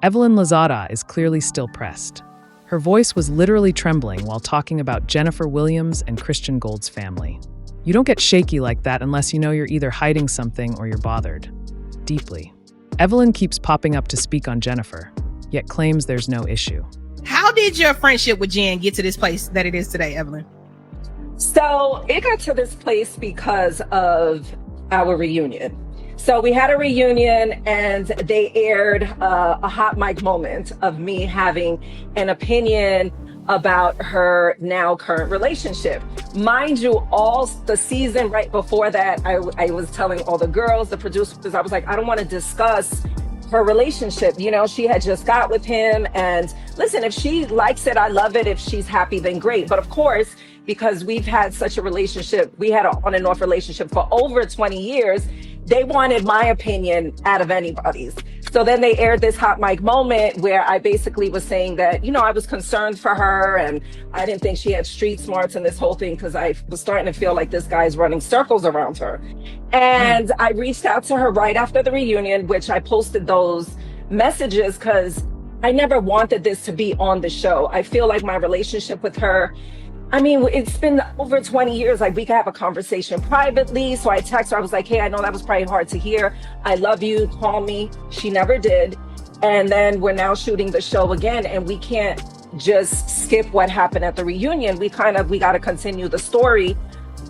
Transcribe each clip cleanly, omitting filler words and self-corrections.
Evelyn Lozada is clearly still pressed. Her voice was literally trembling while talking about Jennifer Williams and Christian Gold's family. You don't get shaky like that unless you know you're either hiding something or you're bothered. Deeply. Evelyn keeps popping up to speak on Jennifer, yet claims there's no issue. How did your friendship with Jen get to this place that it is today, Evelyn? So it got to this place because of our reunion. So we had a reunion and they aired a hot mic moment of me having an opinion about her now current relationship. Mind you, all the season right before that, I was telling all the girls, the producers, I was like, I don't want to discuss her relationship. You know, she had just got with him, and listen, if she likes it, I love it. If she's happy, then great. But of course, because we've had such a relationship, we had an on and off relationship for over 20 years, they wanted my opinion out of anybody's. So then they aired this hot mic moment where I basically was saying that, you know, I was concerned for her and I didn't think she had street smarts and this whole thing, because I was starting to feel like this guy's running circles around her. And I reached out to her right after the reunion, which I posted those messages because I never wanted this to be on the show. I feel like my relationship with her, I mean, it's been over 20 years. Like, we could have a conversation privately. So I text her. I was like, hey, I know that was probably hard to hear. I love you. Call me. She never did. And then we're now shooting the show again. And we can't just skip what happened at the reunion. We got to continue the story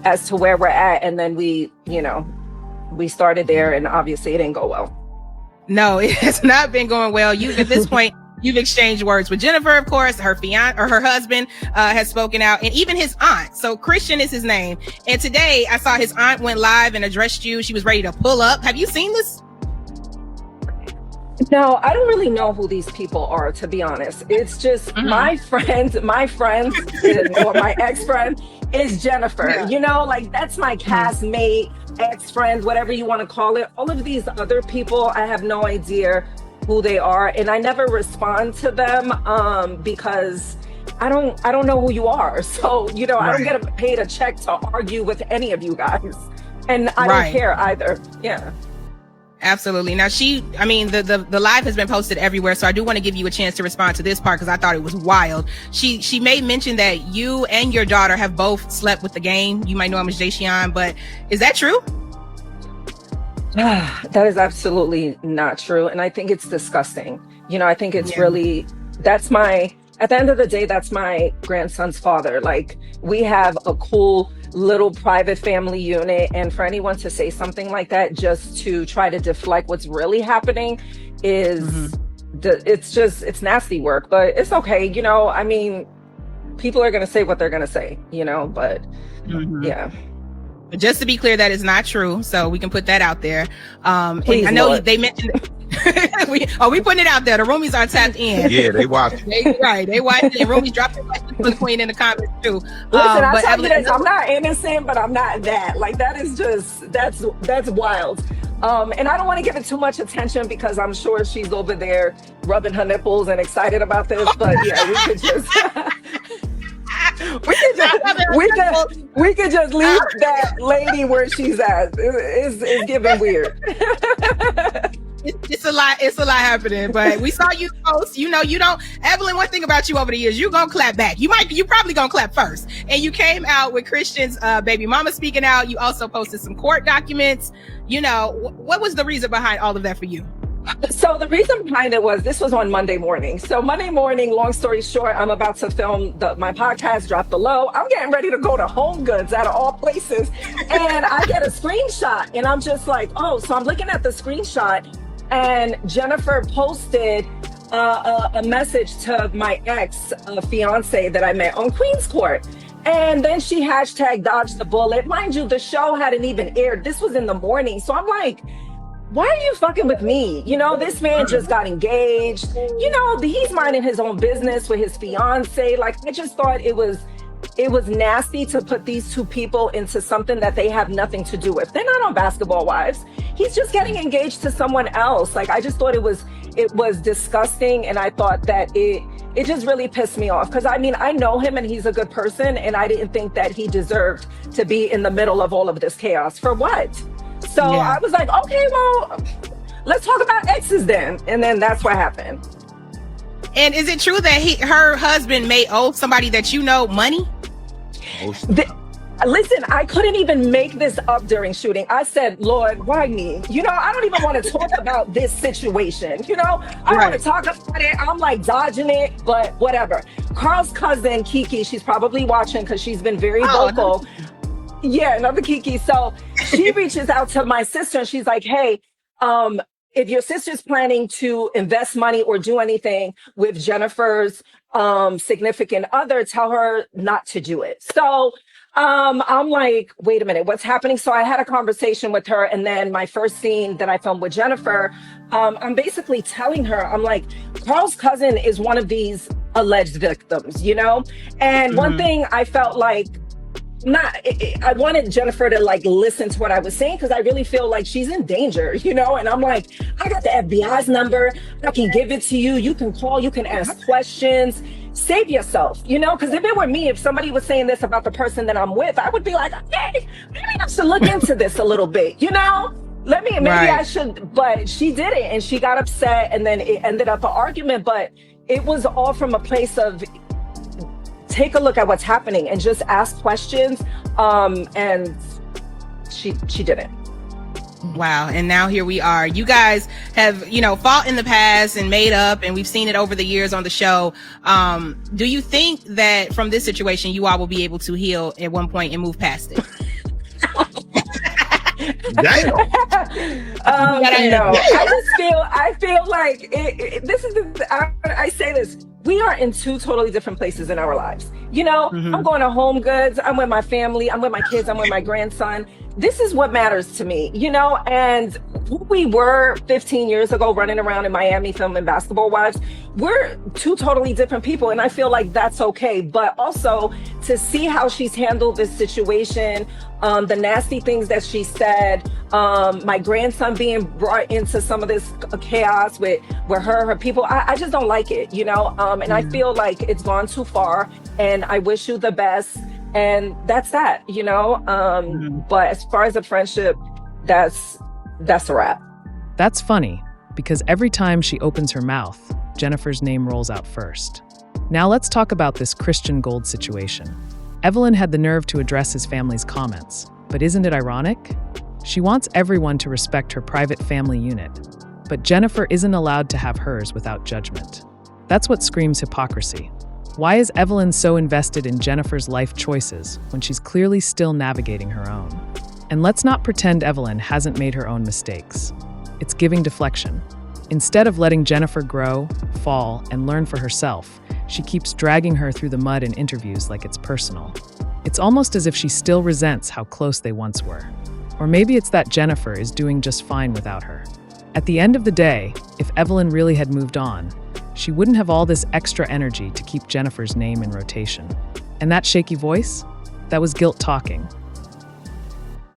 as to where we're at. And then we started there, and obviously it didn't go well. No, it has not been going well. At this point, you've exchanged words with Jennifer, of course. Her fiance or her husband has spoken out, and even his aunt. So Christian is his name. And today I saw his aunt went live and addressed you. She was ready to pull up. Have you seen this? No, I don't really know who these people are, to be honest. It's just my friend, or my ex-friend is Jennifer. Yeah. You know, like, that's my castmate, ex-friend, whatever you want to call it. All of these other people, I have no idea who they are, and I never respond to them because I don't know who you are. So, you know, I don't get paid a check to argue with any of you guys, and I don't care either. Yeah. Absolutely. Now the live has been posted everywhere, so I do want to give you a chance to respond to this part because I thought it was wild. She made mention that you and your daughter have both slept with the game. You might know him as Jay-Sean, but is that true? That is absolutely not true. And I think it's disgusting. You know, I think it's really, at the end of the day, that's my grandson's father. Like, we have a cool little private family unit. And for anyone to say something like that just to try to deflect what's really happening is, it's nasty work, but it's okay. You know, I mean, people are going to say what they're going to say, you know, but yeah. Just to be clear, that is not true. So we can put that out there. Please, I know Lord. They mentioned we putting it out there. The roomies are tapped in. Yeah, they watch. They watch it. And roomies dropping questions for the queen in the comments too. Listen, I tell you this, I'm not innocent, but I'm not that. Like, that is just, that's wild. And I don't want to give it too much attention because I'm sure she's over there rubbing her nipples and excited about this. But yeah, we could just we could just leave that lady where she's at. It's giving weird. It's a lot happening, but we saw you post. You know, you don't, Evelyn, one thing about you over the years, you gonna clap back. You probably gonna clap first. And you came out with Christian's baby mama speaking out. You also posted some court documents. You know, what was the reason behind all of that for you? So the reason behind it was, this was on Monday morning. So Monday morning, long story short, I'm about to film my podcast, Drop the Low. I'm getting ready to go to Home Goods out of all places. And I get a screenshot and I'm just like, oh, so I'm looking at the screenshot and Jennifer posted a message to my ex fiance that I met on Queens Court. And then she hashtag dodged the bullet. Mind you, the show hadn't even aired. This was in the morning. So I'm like, why are you fucking with me? You know, this man just got engaged. You know, he's minding his own business with his fiance. Like, I just thought it was nasty to put these two people into something that they have nothing to do with. They're not on Basketball Wives. He's just getting engaged to someone else. Like, I just thought it was disgusting. And I thought that it just really pissed me off. Cause I mean, I know him and he's a good person. And I didn't think that he deserved to be in the middle of all of this chaos. For what? So I was like, okay, well, let's talk about exes then. And then that's what happened. And is it true that her husband may owe somebody that you know money? Listen, I couldn't even make this up during shooting. I said, Lord, why me? I don't even want to talk about this situation. I don't want to talk about it. I'm like dodging it, but whatever. Carl's cousin, Kiki, she's probably watching because she's been very vocal. Yeah, another Kiki. So she reaches out to my sister and she's like, hey, if your sister's planning to invest money or do anything with Jennifer's significant other, tell her not to do it. So I'm like, wait a minute, what's happening? So I had a conversation with her, and then my first scene that I filmed with Jennifer, I'm basically telling her, I'm like, Carl's cousin is one of these alleged victims, And one thing I felt like, I wanted Jennifer to like listen to what I was saying because I really feel like she's in danger, and I'm like, I got the FBI's number. I can give it to you. You can call, you can ask questions, save yourself, because if it were me, if somebody was saying this about the person that I'm with, I would be like, okay, maybe I should look into this a little bit, maybe I should, but she didn't, and she got upset, and then it ended up an argument, but it was all from a place of take a look at what's happening and just ask questions. And she didn't. Wow. And now here we are. You guys have, fought in the past and made up, and we've seen it over the years on the show. Do you think that from this situation, you all will be able to heal at one point and move past it? Damn. No. I feel like I say this. We are in two totally different places in our lives. I'm going to Home Goods. I'm with my family. I'm with my kids. I'm with my grandson. This is what matters to me, and who we were 15 years ago running around in Miami filming Basketball Wives, we're two totally different people. And I feel like that's okay. But also to see how she's handled this situation, the nasty things that she said, my grandson being brought into some of this chaos with her people, I just don't like it, and I feel like it's gone too far, and I wish you the best. And that's that, but as far as a friendship, that's a wrap. That's funny, because every time she opens her mouth, Jennifer's name rolls out first. Now let's talk about this Christian Gold situation. Evelyn had the nerve to address his family's comments, but isn't it ironic? She wants everyone to respect her private family unit, but Jennifer isn't allowed to have hers without judgment. That's what screams hypocrisy. Why is Evelyn so invested in Jennifer's life choices when she's clearly still navigating her own? And let's not pretend Evelyn hasn't made her own mistakes. It's giving deflection. Instead of letting Jennifer grow, fall, and learn for herself, she keeps dragging her through the mud in interviews like it's personal. It's almost as if she still resents how close they once were. Or maybe it's that Jennifer is doing just fine without her. At the end of the day, if Evelyn really had moved on, she wouldn't have all this extra energy to keep Jennifer's name in rotation. And that shaky voice? That was guilt talking.